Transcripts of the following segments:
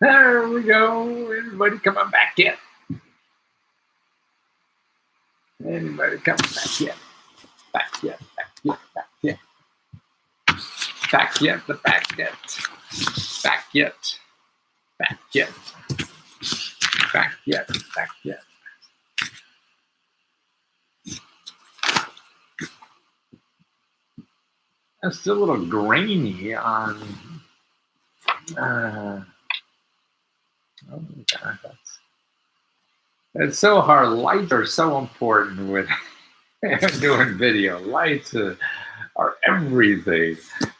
There we go. Anybody coming back yet? Anybody coming back yet? Back yet, back yet, back yet. Back yet, the back yet. Back yet. Back yet. Back yet, back yet. It's still a little grainy on. Oh my God, it's so hard. Lights are so important with doing video. Lights are everything.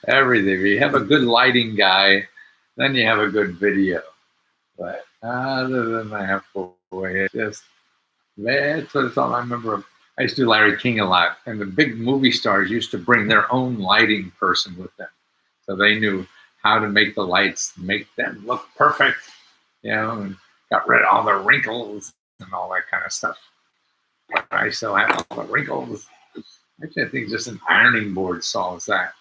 Everything. If you have a good lighting guy, then you have a good video. But other than that, boy, it's just, that's what it's all I remember. I used to do Larry King a lot, and the big movie stars used to bring their own lighting person with them. So they knew how to make the lights, make them look perfect, and got rid of all the wrinkles and all that kind of stuff. I still have all the wrinkles. Actually, I think just an ironing board solves that.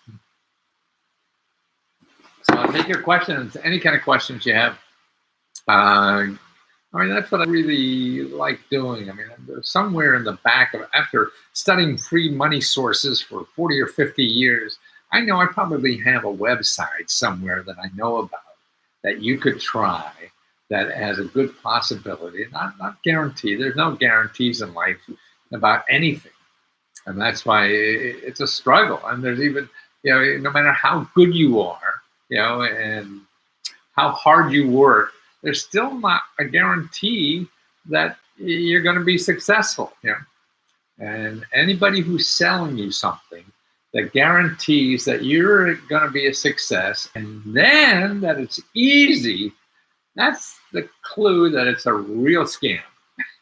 So take your questions, any kind of questions you have. That's what I really like doing. Somewhere in the back of, after studying free money sources for 40 or 50 years, I know I probably have a website somewhere that I know about that you could try that has a good possibility, not guaranteed. There's no guarantees in life about anything. And that's why it's a struggle. And there's even, no matter how good you are, and how hard you work, there's still not a guarantee that you're going to be successful. And anybody who's selling you something that guarantees that you're going to be a success and then that it's easy, that's the clue that it's a real scam.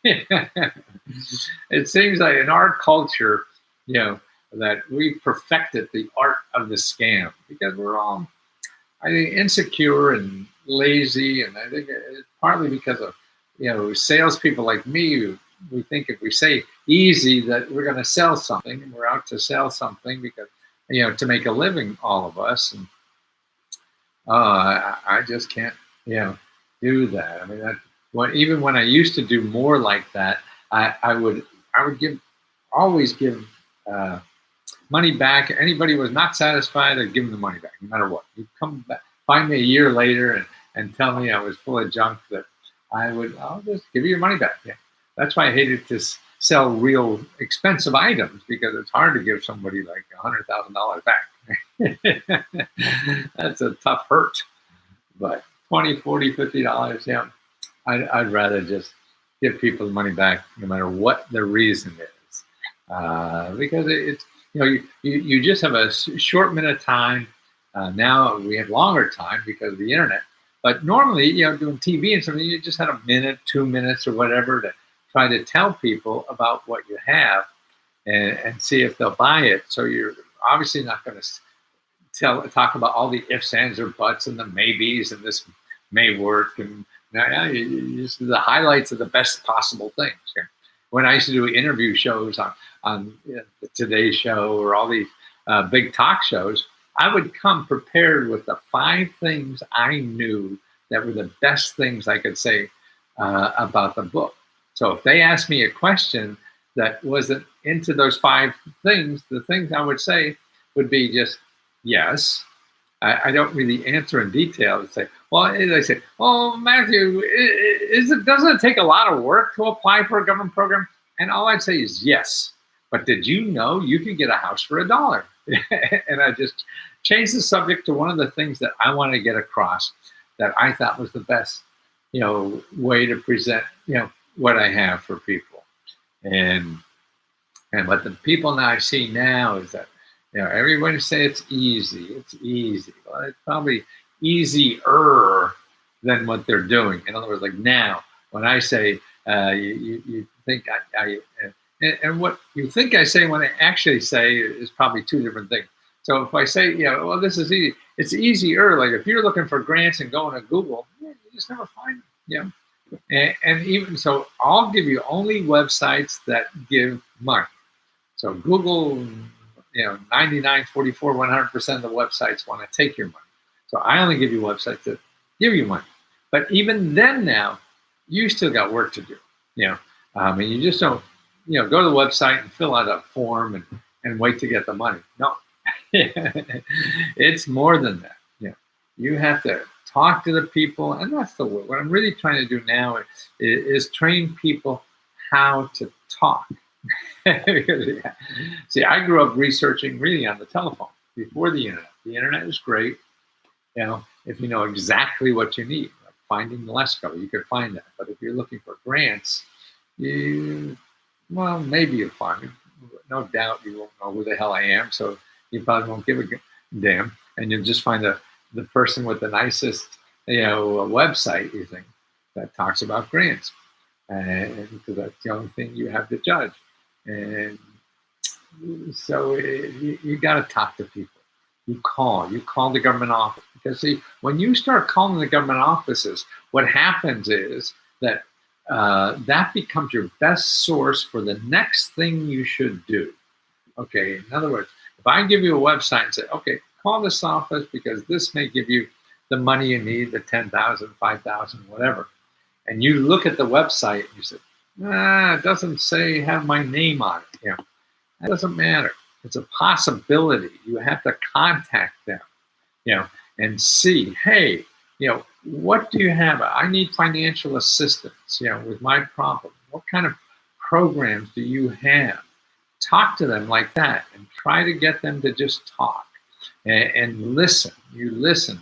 It seems like in our culture, that we perfected the art of the scam because we're all, I think, insecure and lazy, and I think it's partly because of salespeople like me. We think if we say easy that we're going to sell something, and we're out to sell something because to make a living, all of us. And I just can't do that. Even when I used to do more like that, I would always give money back. Anybody who was not satisfied, I'd give them the money back, no matter what. You'd come back, find me a year later and tell me I was full of junk, that I'll just give you your money back. Yeah. That's why I hated to sell real expensive items, because it's hard to give somebody like $100,000 back. That's a tough hurt. But $20, $40, $50, I'd rather just give people the money back no matter what the reason is. Because it's, you just have a short minute of time. Now we have longer time because of the internet. But normally, doing TV and something, you just had a minute, 2 minutes, or whatever to try to tell people about what you have and see if they'll buy it. So you're obviously not going to talk about all the ifs, ands, or buts, and the maybes, and this may work, and you just do the highlights of the best possible things. When I used to do interview shows on the Today Show or all these big talk shows, I would come prepared with the 5 things I knew that were the best things I could say about the book. So if they asked me a question that wasn't into those 5 things, the things I would say would be just yes. I don't really answer in detail and say, well, they say, well, Matthew, doesn't it take a lot of work to apply for a government program? And all I'd say is yes. But did you know you can get a house for $1? And I just changed the subject to one of the things that I want to get across that I thought was the best, way to present, what I have for people. And what the people now I see now is that, everybody say it's easy. It's easy. Well, it's probably easier than what they're doing. In other words, like now, when I say, you think and what you think I say when I actually say is probably 2 different things. So if I say, well, this is easy, it's easier. Like if you're looking for grants and going to Google, you just never find them. And even so, I'll give you only websites that give money. So Google, 99, 44, 100% of the websites want to take your money. So I only give you websites that give you money. But even then now, you still got work to do. And you just don't, go to the website and fill out a form and wait to get the money. No, it's more than that. You have to talk to the people, and that's the word. What I'm really trying to do now is train people how to talk. See, I grew up reading on the telephone before the internet. The internet is great, if you know exactly what you need. Like finding Lesko, you could find that. But if you're looking for grants, maybe you'll find me. No doubt you won't know who the hell I am, so you probably won't give a damn, and you'll just find the person with the nicest, website, you think, that talks about grants, and because that's the only thing you have to judge. And so you got to talk to people. You call the government office, because see, when you start calling the government offices, what happens is that that becomes your best source for the next thing you should do. Okay, in other words, if I give you a website and say, okay, call this office because this may give you the money you need, the 10,000, 5,000, whatever, and you look at the website and you say, it doesn't say have my name on it. That doesn't matter. It's a possibility. You have to contact them, and see, hey, what do you have? I need financial assistance, with my problem. What kind of programs do you have? Talk to them like that and try to get them to just talk and listen. You listen.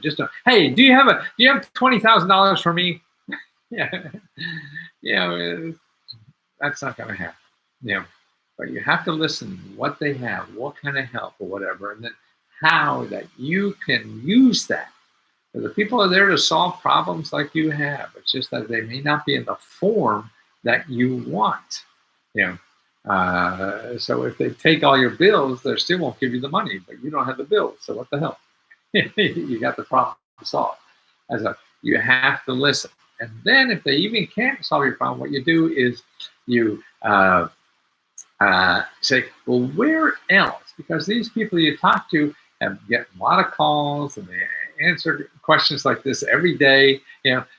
Just hey, do you have $20,000 for me? That's not going to happen. But you have to listen what they have, what kind of help or whatever, and then how that you can use that. So the people are there to solve problems like you have. It's just that they may not be in the form that you want. So if they take all your bills, they still won't give you the money, but you don't have the bills. So what the hell? You got the problem solved. You have to listen. And then if they even can't solve your problem, what you do is you say, well, where else? Because these people you talk to get a lot of calls and they answer questions like this every day,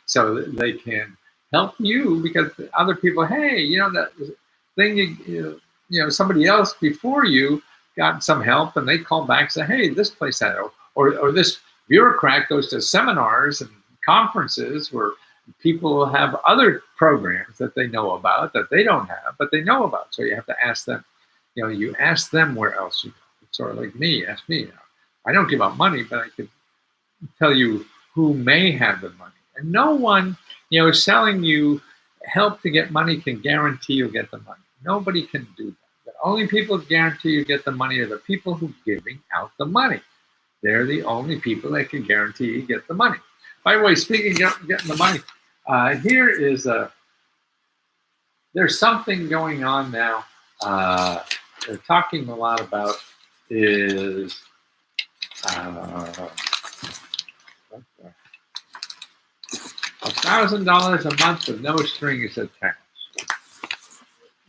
so they can help you, because other people, hey, that thing, somebody else before you got some help, and they call back and say, hey, this place had it, or this bureaucrat goes to seminars and conferences where people have other programs that they know about that they don't have, but they know about. So you have to ask them. You ask them where else you go. It's sort of like me. Ask me. I don't give out money, but I could tell you who may have the money. And no one, selling you help to get money can guarantee you'll get the money. Nobody can do that. The only people who guarantee you get the money are the people who are giving out the money. They're the only people that can guarantee you get the money. By the way, speaking of getting the money, here is there's something going on now. They're talking a lot about is $1,000 a month with no strings attached.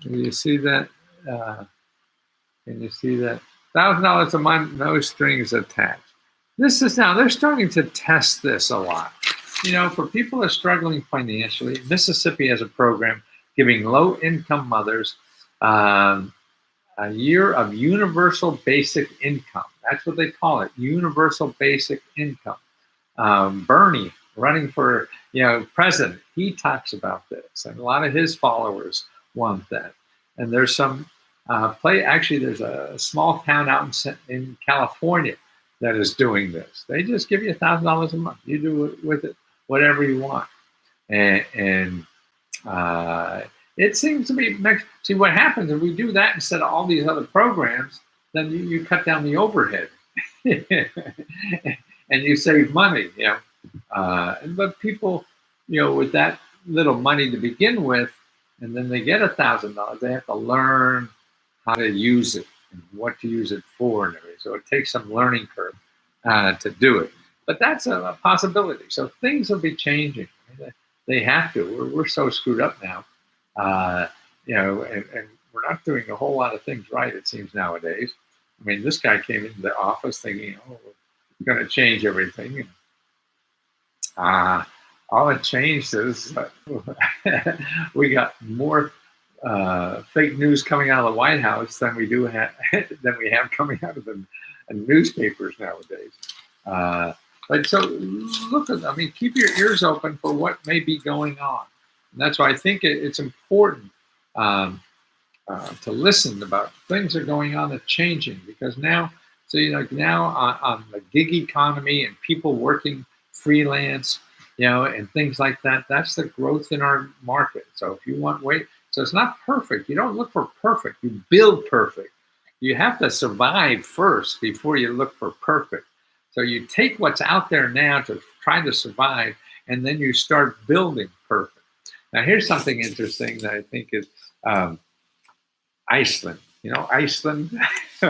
Can you see that? Can you see that? $1,000 a month, no strings attached. This is now, they're starting to test this a lot. For people who are struggling financially, Mississippi has a program giving low-income mothers a year of universal basic income. That's what they call it, universal basic income. Bernie, running for president, he talks about this, and a lot of his followers want that. And there's some actually, there's a small town out in California that is doing this. They just give you $1,000 a month. You do with it whatever you want, and it seems to be. See, what happens if we do that instead of all these other programs? Then you cut down the overhead, and you save money. But people, with that little money to begin with, and then they get $1,000, they have to learn how to use it and what to use it for and everything. So it takes some learning curve to do it. But that's a possibility. So things will be changing. They have to. We're so screwed up now, and we're not doing a whole lot of things right, it seems, nowadays. I mean, this guy came into the office thinking, we're going to change everything. all it changed is we got more fake news coming out of the White House than we do have than we have coming out of the newspapers nowadays. But so look at, I mean, keep your ears open for what may be going on. And that's why I think it's important to listen about things that are going on that's changing, because now, so now on the gig economy and people working freelance, and things like that, that's the growth in our market. So if you want weight, so it's not perfect. You don't look for perfect. You build perfect. You have to survive first before you look for perfect. So you take what's out there now to try to survive, and then you start building perfect. Now, here's something interesting that I think is Iceland. Iceland. I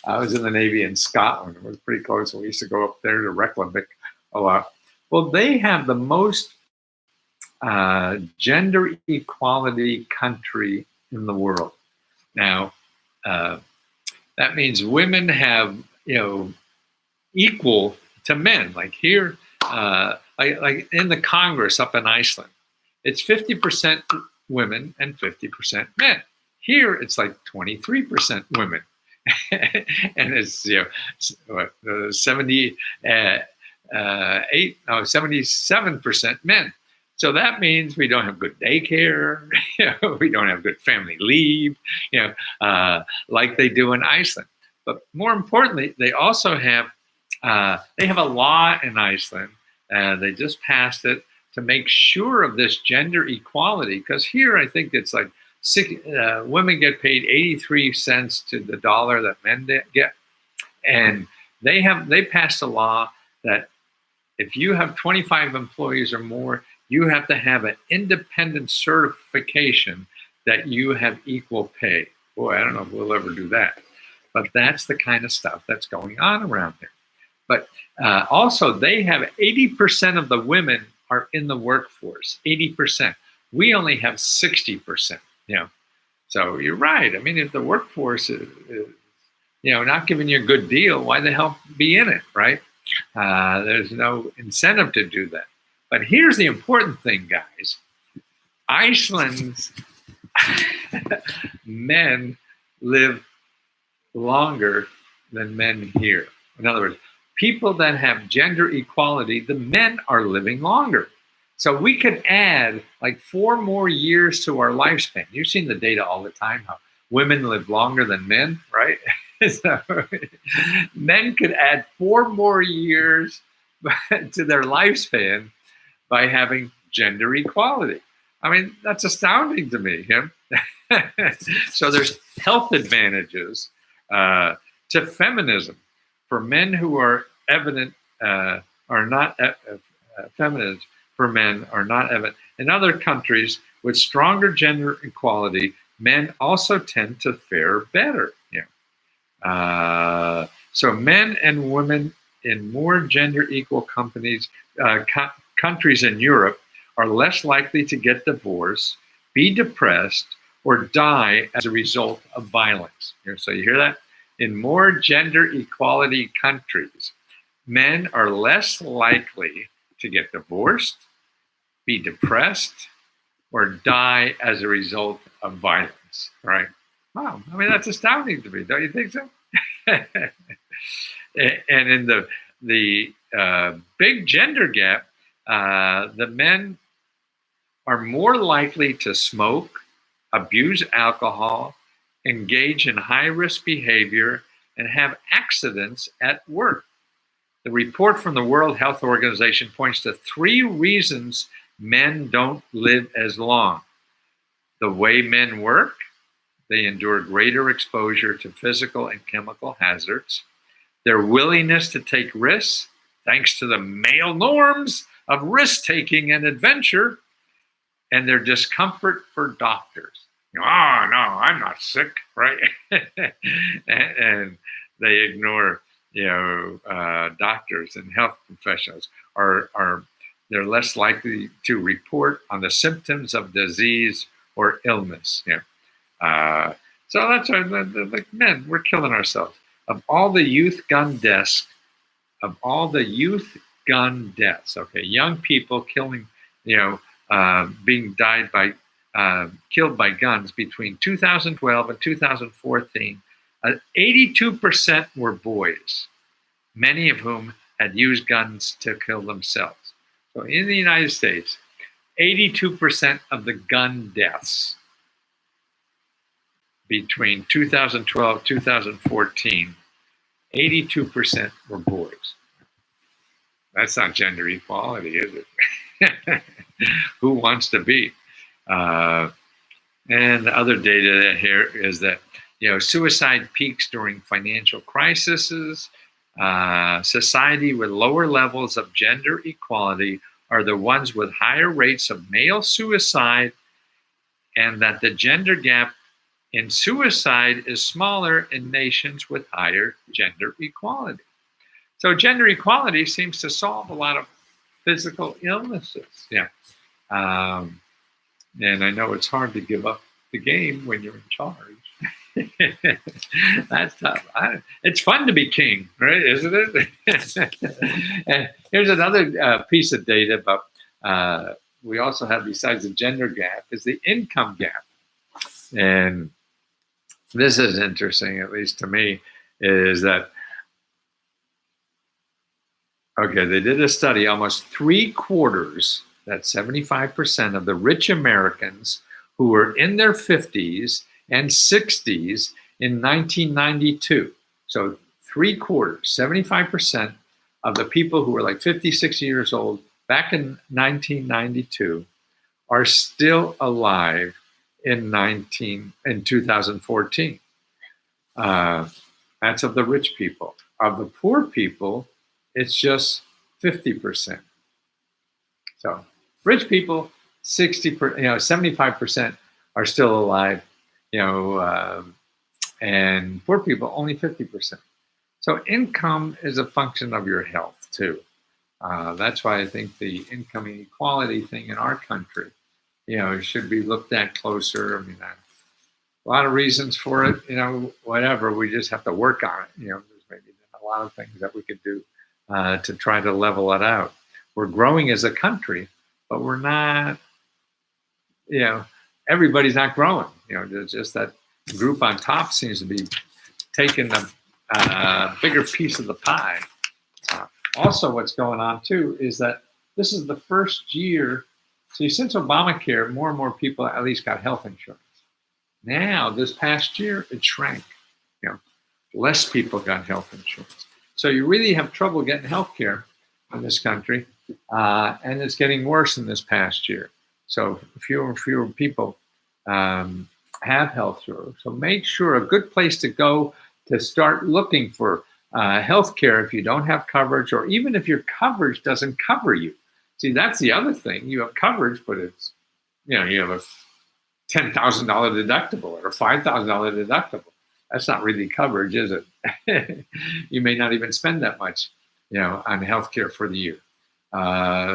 was in the Navy in Scotland. It was pretty close. We used to go up there to Reykjavik a lot. Well, they have the most gender equality country in the world. Now, that means women have, equal to men. Like here, like in the Congress up in Iceland, it's 50% women and 50% men. Here, it's like 23% women, and it's 77% men. So that means we don't have good daycare, we don't have good family leave, like they do in Iceland. But more importantly, they also have they have a law in Iceland. They just passed it to make sure of this gender equality, because here I think it's like women get paid 83 cents to the dollar that men get, and they passed a law that if you have 25 employees or more, you have to have an independent certification that you have equal pay. Boy, I don't know if we'll ever do that, but that's the kind of stuff that's going on around there. But also, they have 80% of the women are in the workforce. 80%. We only have 60%. So you're right. I mean, if the workforce is not giving you a good deal, why the hell be in it, right? There's no incentive to do that. But here's the important thing, guys. Iceland's men live longer than men here. In other words, people that have gender equality, the men are living longer. So we could add like 4 more years to our lifespan. You've seen the data all the time, how women live longer than men, right? So men could add 4 more years to their lifespan by having gender equality. I mean, that's astounding to me. So there's health advantages to feminism for men who are evident, are not feminist for men are not evident. In other countries with stronger gender equality, men also tend to fare better. So men and women in more gender equal countries in Europe are less likely to get divorced, be depressed, or die as a result of violence. So you hear that? In more gender equality countries, men are less likely to get divorced, be depressed, or die as a result of violence, right? Wow, I mean, that's astounding to me, don't you think so? And in the big gender gap, the men are more likely to smoke, abuse alcohol, engage in high-risk behavior, and have accidents at work. The report from the World Health Organization points to 3 reasons men don't live as long. The way men work, they endure greater exposure to physical and chemical hazards. Their willingness to take risks, thanks to the male norms of risk-taking and adventure, and their discomfort for doctors. Oh, no, I'm not sick, right? and they ignore, doctors and health professionals they're less likely to report on the symptoms of disease or illness. So that's like men, we're killing ourselves. Of all the youth gun deaths gun deaths. Okay, young people killing, being killed by guns between 2012 and 2014. 82% were boys, many of whom had used guns to kill themselves. So in the United States, 82% of the gun deaths between 2012 2014, 82% were boys. That's not gender equality, is it? Who wants to be? And the other data here is that suicide peaks during financial crises. Society with lower levels of gender equality are the ones with higher rates of male suicide, and that the gender gap in suicide is smaller in nations with higher gender equality. So gender equality seems to solve a lot of physical illnesses. Yeah. And I know it's hard to give up the game when you're in charge. That's tough. It's fun to be king, right? Isn't it? And here's another piece of data about, we also have, besides the gender gap, is the income gap. And this is interesting, at least to me, is that, okay, they did a study, almost 3/4, that's 75% of the rich Americans who were in their 50s and 60s in 1992. So 3/4, 75% of the people who were like 50, 60 years old back in 1992 are still alive in 2014. That's of the rich people. Of the poor people, it's just 50%. So rich people, 75% are still alive, and poor people only 50%. So income is a function of your health too. That's why I think the income inequality thing in our country, should be looked at closer. I mean, a lot of reasons for it, whatever. We just have to work on it. There's maybe a lot of things that we could do to try to level it out. We're growing as a country, but we're not, everybody's not growing. There's just that group on top seems to be taking a bigger piece of the pie. Also, what's going on too is that this is the first year. See, since Obamacare, more and more people at least got health insurance. Now, this past year, it shrank. Less people got health insurance. So you really have trouble getting health care in this country, and it's getting worse in this past year. So fewer and fewer people have health care. So make sure a good place to go to start looking for health care if you don't have coverage, or even if your coverage doesn't cover you. See, that's the other thing. You have coverage, but it's, you have a $10,000 deductible or a $5,000 deductible. That's not really coverage, is it? You may not even spend that much, on healthcare for the year.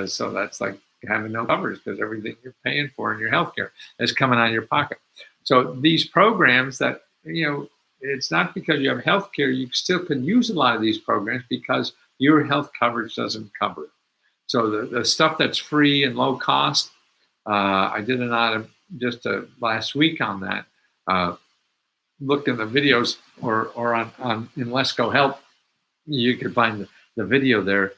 So that's like having no coverage, because everything you're paying for in your healthcare is coming out of your pocket. So these programs that, it's not because you have healthcare, you still can use a lot of these programs because your health coverage doesn't cover it. So the stuff that's free and low cost, I did an item just last week on that. Look in the videos or on in Let's Go Help, you can find the video there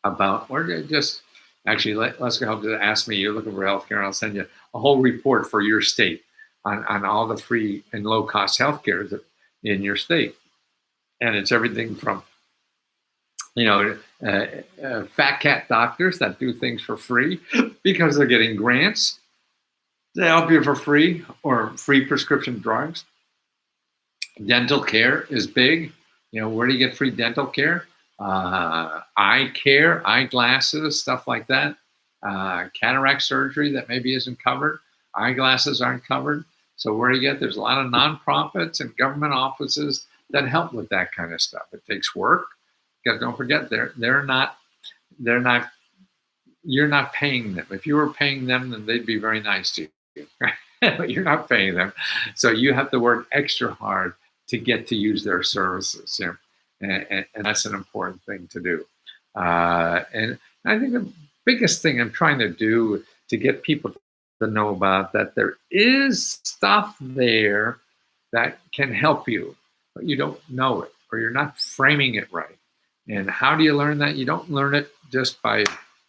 about, or just actually Let's Go Help just ask me, you're looking for healthcare, and I'll send you a whole report for your state on all the free and low cost healthcare in your state. And it's everything from fat cat doctors that do things for free because they're getting grants to help you for free, or free prescription drugs. Dental care is big. Where do you get free dental care? Eye care, eyeglasses, stuff like that. Cataract surgery that maybe isn't covered. Eyeglasses aren't covered. So where do you get? There's a lot of nonprofits and government offices that help with that kind of stuff. It takes work, because don't forget, you're not paying them. If you were paying them, then they'd be very nice to you. But you're not paying them, so you have to work extra hard to get to use their services. And that's an important thing to do. And I think the biggest thing I'm trying to do to get people to know about that there is stuff there that can help you, but you don't know it or you're not framing it right. And how do you learn that? You don't learn it just by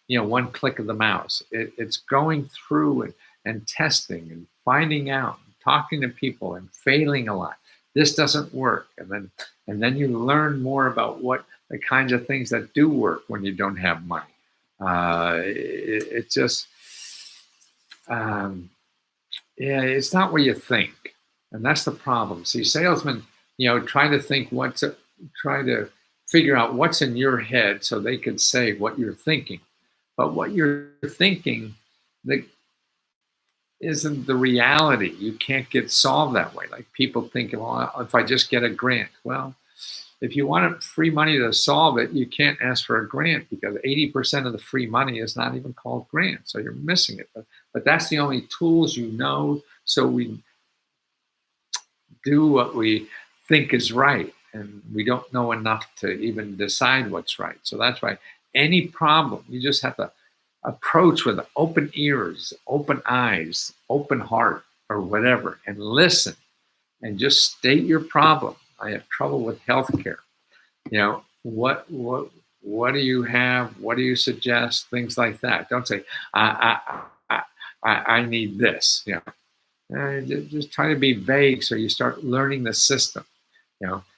one click of the mouse. It's going through and testing and finding out, and talking to people and failing a lot. This doesn't work, and then you learn more about what the kinds of things that do work when you don't have money. It just yeah, it's not what you think, and that's the problem. See, salesmen, try to try to figure out what's in your head so they could say what you're thinking. But what you're thinking that isn't the reality. You can't get solved that way. Like people think, well, if I just get a grant. Well, if you want free money to solve it, you can't ask for a grant because 80% of the free money is not even called grant. So you're missing it. But that's the only tools so we do what we think is right. And we don't know enough to even decide what's right. So that's why any problem, you just have to approach with open ears, open eyes, open heart, or whatever, and listen and just state your problem. I have trouble with healthcare. What do you have? What do you suggest? Things like that. Don't say I need this. Just try to be vague so you start learning the system.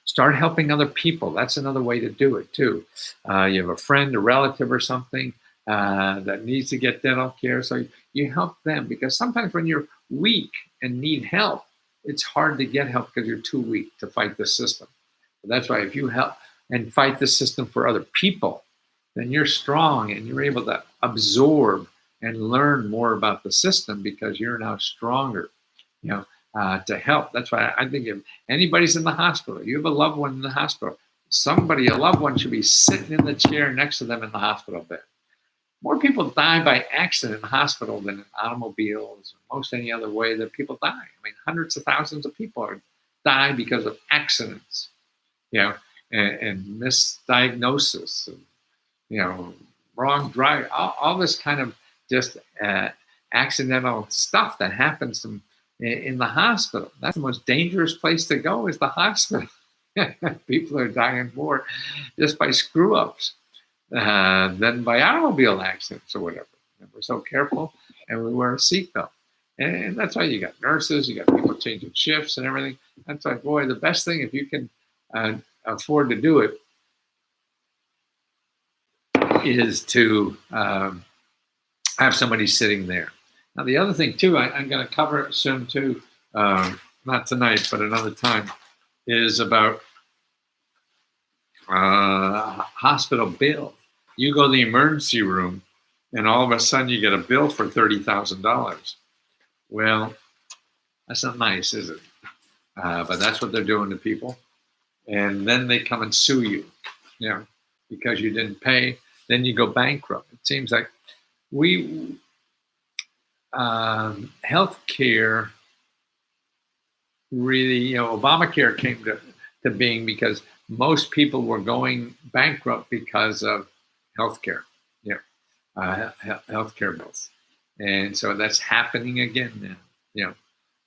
Start helping other people. That's another way to do it too. You have a friend, a relative, or something that needs to get dental care, so you help them, because sometimes when you're weak and need help, it's hard to get help because you're too weak to fight the system. But that's why if you help and fight the system for other people, then you're strong and you're able to absorb and learn more about the system because you're now stronger, to help. That's why I think if anybody's in the hospital, you have a loved one in the hospital, a loved one should be sitting in the chair next to them in the hospital bed. More people die by accident in the hospital than in automobiles or most any other way that people die. I mean, hundreds of thousands of people die because of accidents, and misdiagnosis, and, wrong drive, all this kind of just accidental stuff that happens in the hospital. That's the most dangerous place to go, is the hospital. People are dying more just by screw ups than by automobile accidents or whatever. And we're so careful, and we wear a seatbelt. And that's why you got nurses, you got people changing shifts and everything. That's why, boy, the best thing, if you can afford to do it, is to have somebody sitting there. Now, the other thing, too, I'm going to cover soon, too, not tonight, but another time, is about hospital bill. You go to the emergency room, and all of a sudden you get a bill for $30,000. Well, that's not nice, is it? But that's what they're doing to people. And then they come and sue you, because you didn't pay. Then you go bankrupt. It seems like healthcare really, Obamacare came to being because most people were going bankrupt because of healthcare, healthcare bills, and so that's happening again now.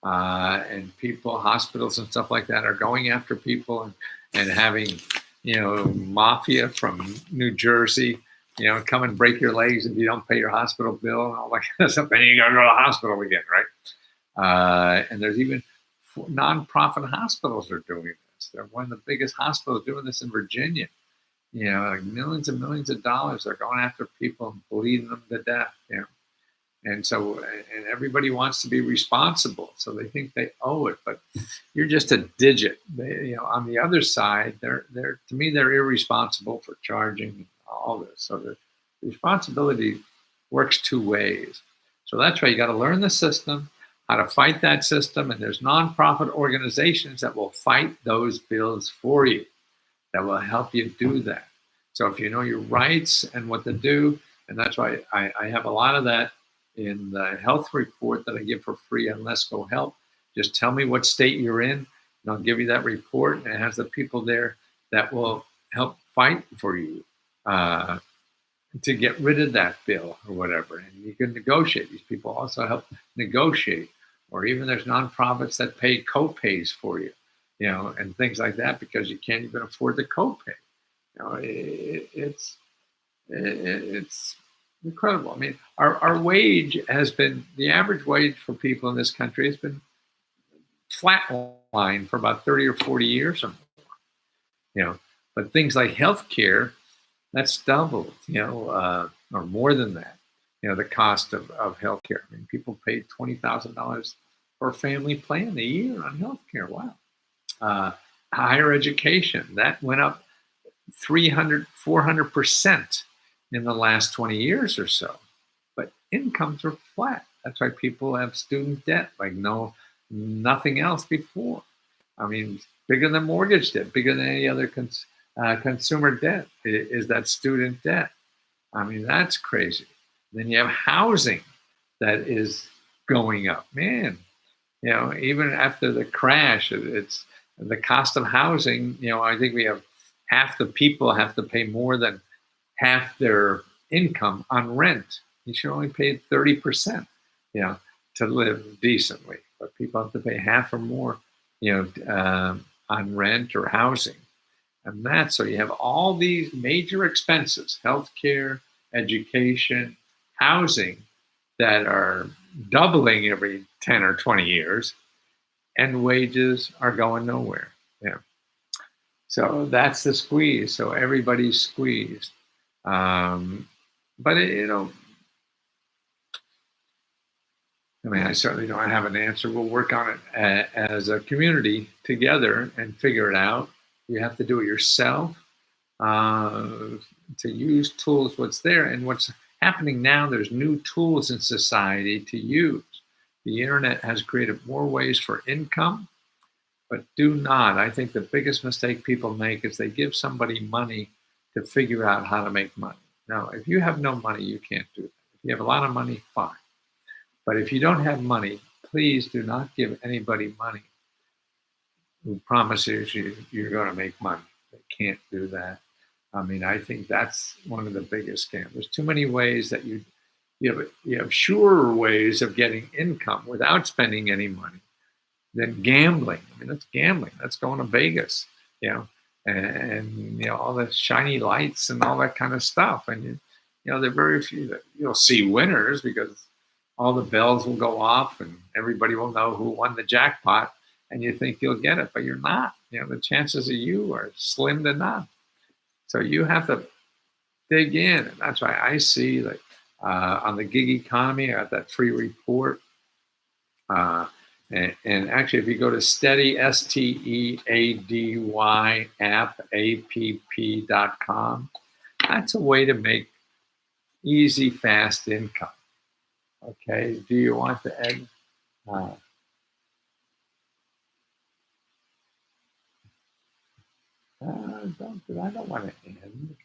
And hospitals and stuff like that are going after people and having, mafia from New Jersey, come and break your legs if you don't pay your hospital bill and all that kind of stuff. And you got to go to the hospital again, right? And there's even nonprofit hospitals are doing this. They're one of the biggest hospitals doing this in Virginia. Like millions and millions of dollars. They're going after people and bleeding them to death. And so, and everybody wants to be responsible, so they think they owe it, but you're just a digit. On the other side, they're to me, they're irresponsible for charging all this. So the responsibility works two ways. So that's why you got to learn the system, how to fight that system, and there's nonprofit organizations that will fight those bills for you, that will help you do that. So if you know your rights and what to do, and that's why I have a lot of that in the health report that I give for free on Let's Go Help. Just tell me what state you're in, and I'll give you that report, and it has the people there that will help fight for you. uh, to get rid of that bill or whatever. And you can negotiate. These people also help negotiate. Or even there's nonprofits that pay co-pays for you, and things like that because you can't even afford the co-pay. It's incredible. I mean, our wage has been, the average wage for people in this country has been flatline for about 30 or 40 years or more. But things like healthcare, that's doubled, or more than that. The cost of healthcare. I mean, people paid $20,000 for a family plan a year on healthcare. Wow. Higher education, that went up 300, 400% in the last 20 years or so. But incomes are flat. That's why people have student debt like nothing else before. I mean, bigger than mortgage debt, bigger than any other consumer debt is that student debt. I mean, that's crazy. Then you have housing that is going up. Man, even after the crash, it's the cost of housing. I think we have half the people have to pay more than half their income on rent. You should only pay 30%, to live decently. But people have to pay half or more, on rent or housing. And that's so you have all these major expenses, healthcare, education, housing, that are doubling every 10 or 20 years, and wages are going nowhere. Yeah. So that's the squeeze. So everybody's squeezed. But I mean, I certainly don't have an answer. We'll work on it as a community together and figure it out. You have to do it yourself, to use tools, what's there. And what's happening now, there's new tools in society to use. The internet has created more ways for income, but do not. I think the biggest mistake people make is they give somebody money to figure out how to make money. Now, if you have no money, you can't do that. If you have a lot of money, fine. But if you don't have money, please do not give anybody money who promises you're going to make money. They can't do that. I mean, I think that's one of the biggest scams. There's too many ways that you have surer ways of getting income without spending any money than gambling. I mean, that's gambling. That's going to Vegas, and all the shiny lights and all that kind of stuff. And there are very few that you'll see winners because all the bells will go off and everybody will know who won the jackpot, and you think you'll get it, but you're not. The chances of you are slim to none. So you have to dig in, and that's why I see like on the gig economy, I have that free report. And actually, if you go to Steady, STEADY app.com, that's a way to make easy, fast income. Okay, do you want to end? I don't want to end.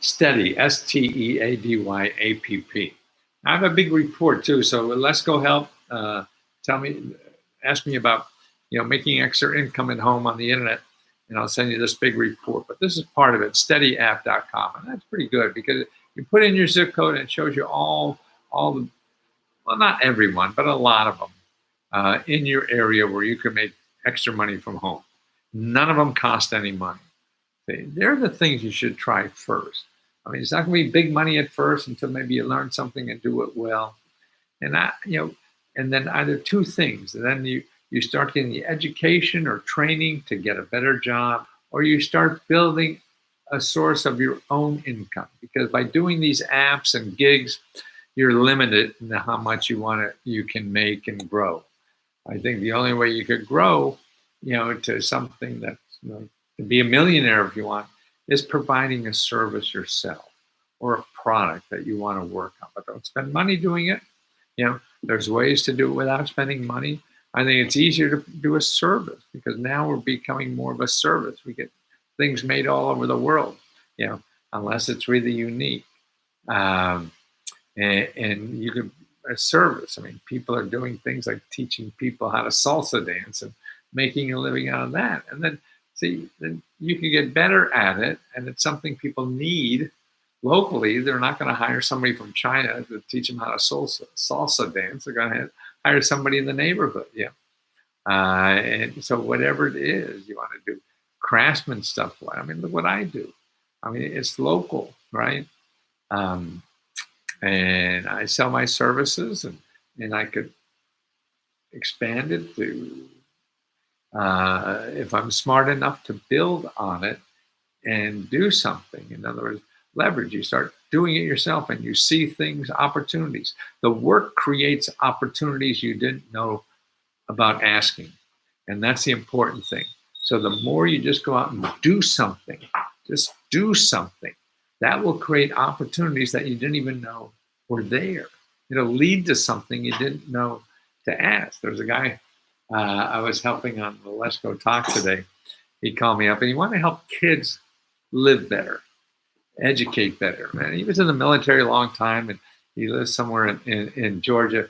Steady, STEADY app. I have a big report too, so let's go help. Ask me about making extra income at home on the internet, and I'll send you this big report. But this is part of it, steadyapp.com, and that's pretty good because you put in your zip code and it shows you all the, well, not everyone, but a lot of them in your area where you can make extra money from home. None of them cost any money. They're the things you should try first. I mean, it's not going to be big money at first until maybe you learn something and do it well. And and then either two things. And then you start getting the education or training to get a better job, or you start building a source of your own income. Because by doing these apps and gigs, you're limited in how much you can make and grow. I think the only way you could grow, to something that, to be a millionaire if you want, is providing a service yourself or a product that you want to work on. But don't spend money doing it. There's ways to do it without spending money. I think it's easier to do a service because now we're becoming more of a service. We get things made all over the world, unless it's really unique. And you can, a service. I mean, people are doing things like teaching people how to salsa dance and making a living out of that. And then See, then you can get better at it, and it's something people need locally. They're not going to hire somebody from China to teach them how to salsa dance. They're going to hire somebody in the neighborhood. Yeah. And so whatever it is you want to do, craftsman stuff. I mean, look what I do. I mean, it's local, right? Um, and I sell my services, and I could expand it to, if I'm smart enough to build on it and do something. In other words, leverage. You start doing it yourself, and you see things, opportunities. The work creates opportunities you didn't know about asking. And that's the important thing. So the more you just go out and do something, just do something, that will create opportunities that you didn't even know were there. It'll lead to something you didn't know to ask. There's a guy I was helping on the Let's Go Talk today. He called me up, and he wanted to help kids live better, educate better. Man, he was in the military a long time, and he lives somewhere in Georgia.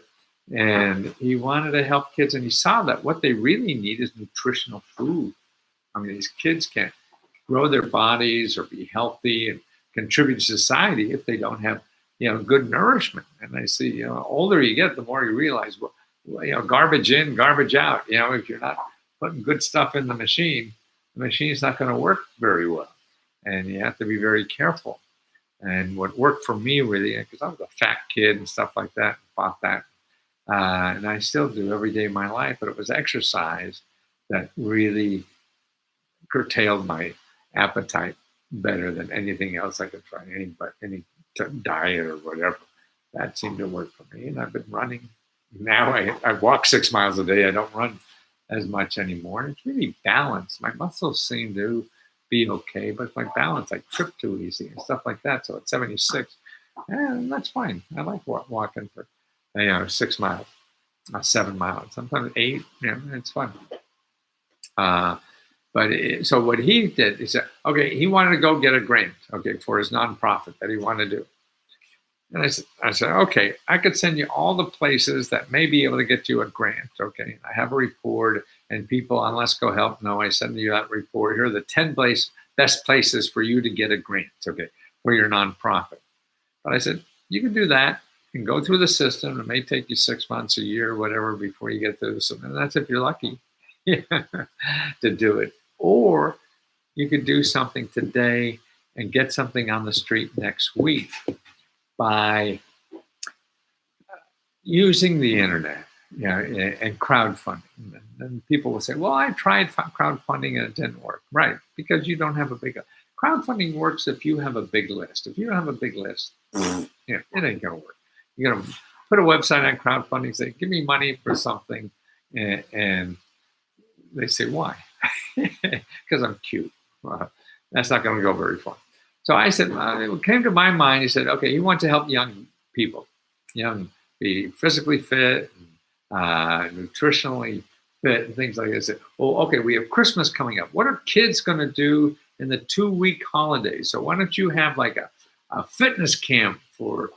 And he wanted to help kids, and he saw that what they really need is nutritional food. I mean, these kids can't grow their bodies or be healthy and contribute to society if they don't have, good nourishment. And I see, the older you get, the more you realize, well, garbage in, garbage out. If you're not putting good stuff in the machine's not going to work very well. And you have to be very careful. And what worked for me really, because I was a fat kid and stuff like that, fought that. And I still do every day of my life, but it was exercise that really curtailed my appetite better than anything else I could try, any diet or whatever. That seemed to work for me, and I've been running. Now I walk 6 miles a day. I don't run as much anymore. It's really balanced. My muscles seem to be okay, but my balance, I trip too easy and stuff like that. So at 76, that's fine. I like walking for 6 miles, 7 miles, sometimes 8. It's fun. So what he did, he said, okay, he wanted to go get a grant, for his nonprofit that he wanted to do. And I said, okay, I could send you all the places that may be able to get you a grant. Okay, I have a report, and people on Let's Go Help know I send you that report. Here are the 10 best places for you to get a grant, for your nonprofit. But I said, you can do that and go through the system. It may take you 6 months, a year, whatever, before you get through the system. And that's if you're lucky to do it. Or you could do something today and get something on the street next week by using the internet, and crowdfunding. And people will say, well, I tried crowdfunding and it didn't work. Right, because you don't have a big... Crowdfunding works if you have a big list. If you don't have a big list, it ain't going to work. You're going to put a website on crowdfunding, say, give me money for something, and they say, why? Because I'm cute. Well, that's not going to go very far. So I said, it came to my mind, he said, okay, you want to help young people, be physically fit, nutritionally fit, and things like that. I said, well, okay, we have Christmas coming up. What are kids going to do in the 2-week holidays? So why don't you have like a fitness camp for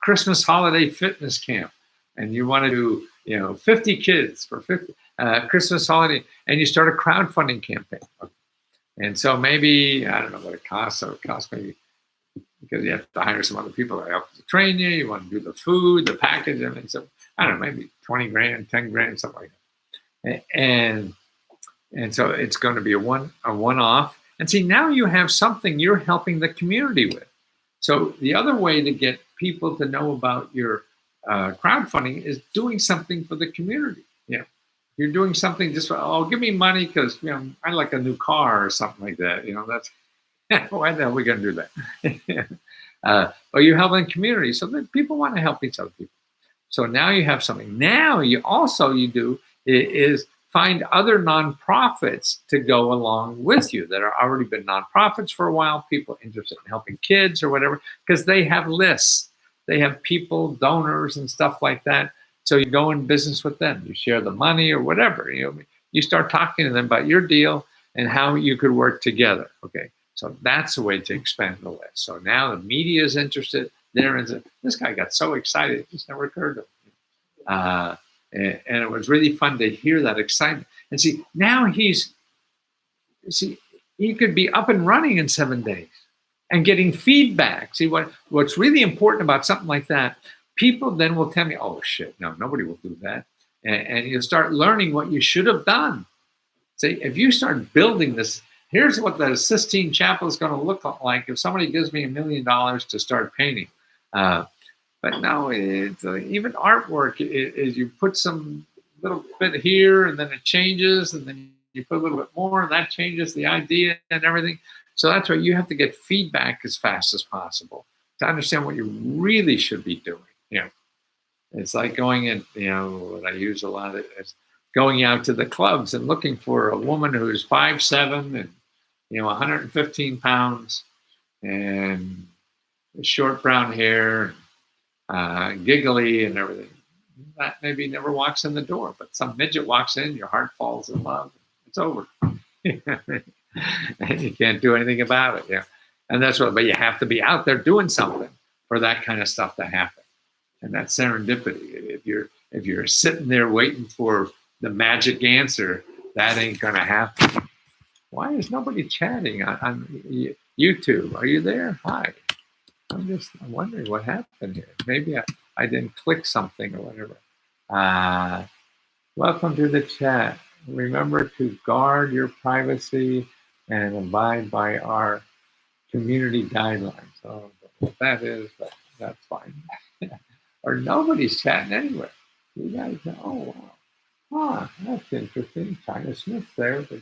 Christmas holiday fitness camp, and you want to do 50 kids for 50 Christmas holiday, and you start a crowdfunding campaign. And so maybe, I don't know what it costs. So it costs maybe, because you have to hire some other people that help to train you. You want to do the food, the package, everything. So I don't know, maybe 20 grand, 10 grand, something like that. And so it's going to be a one-off. And see, now you have something you're helping the community with. So the other way to get people to know about your crowdfunding is doing something for the community. You're doing something just for, give me money because I like a new car or something like that. That's why the hell are we going to do that? But you're helping the community, so that people want to help each other. People. So now you have something. Now you do is find other nonprofits to go along with you that are already been nonprofits for a while, people interested in helping kids or whatever, because they have lists. They have people, donors and stuff like that. So you go in business with them. You share the money or whatever. You start talking to them about your deal and how you could work together. Okay, so that's a way to expand the list. So now the media is interested. They're interested. This guy got so excited, it just never occurred to him. And it was really fun to hear that excitement. And see, now he's See, you could be up and running in 7 days and getting feedback. See, what's really important about something like that, people then will tell me, oh shit, no, nobody will do that. And you'll start learning what you should have done. See, if you start building this, here's what the Sistine Chapel is going to look like if somebody gives me $1 million to start painting. But no, it's, even artwork is you put some little bit here and then it changes, and then you put a little bit more and that changes the idea and everything. So that's why you have to get feedback as fast as possible to understand what you really should be doing. You know, it's like going in, you know, what I use a lot of is going out to the clubs and looking for a woman who's 5'7" and, you know, 115 pounds and short brown hair, giggly and everything. That maybe never walks in the door, but some midget walks in, your heart falls in love. It's over. And you can't do anything about it. Yeah. And that's what, but you have to be out there doing something for that kind of stuff to happen. And that's serendipity. If you're sitting there waiting for the magic answer, that ain't gonna happen. Why is nobody chatting on YouTube? Are you there? Hi. I'm wondering what happened here. Maybe I didn't click something or whatever. Welcome to the chat. Remember to guard your privacy and abide by our community guidelines. Oh, what that is, but that's fine. Or nobody's chatting anywhere. You guys know, oh, wow. Ah, that's interesting. China Smith's there, but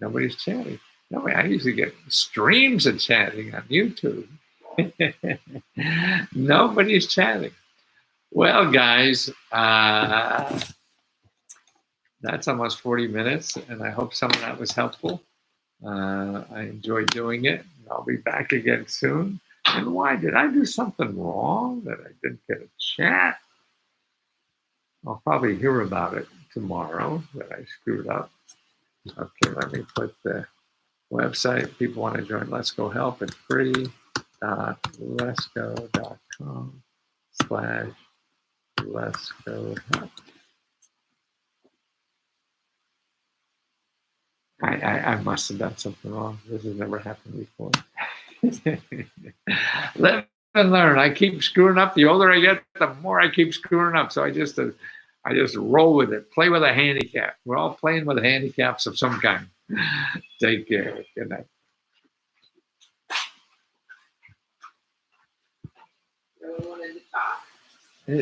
nobody's chatting. No, I usually get streams of chatting on YouTube. Nobody's chatting. Well, guys, that's almost 40 minutes, and I hope some of that was helpful. I enjoyed doing it. I'll be back again soon. And why did I do something wrong that I didn't get a chat? I'll probably hear about it tomorrow that I screwed up. Okay, let me put the website. People want to join Let's Go Help. It's free.letsgo.com/Let's Go Help. I must have done something wrong. This has never happened before. Live and learn. I keep screwing up. The older I get, the more I keep screwing up. So I just roll with it. Play with a handicap. We're all playing with handicaps of some kind. Take care. Good night.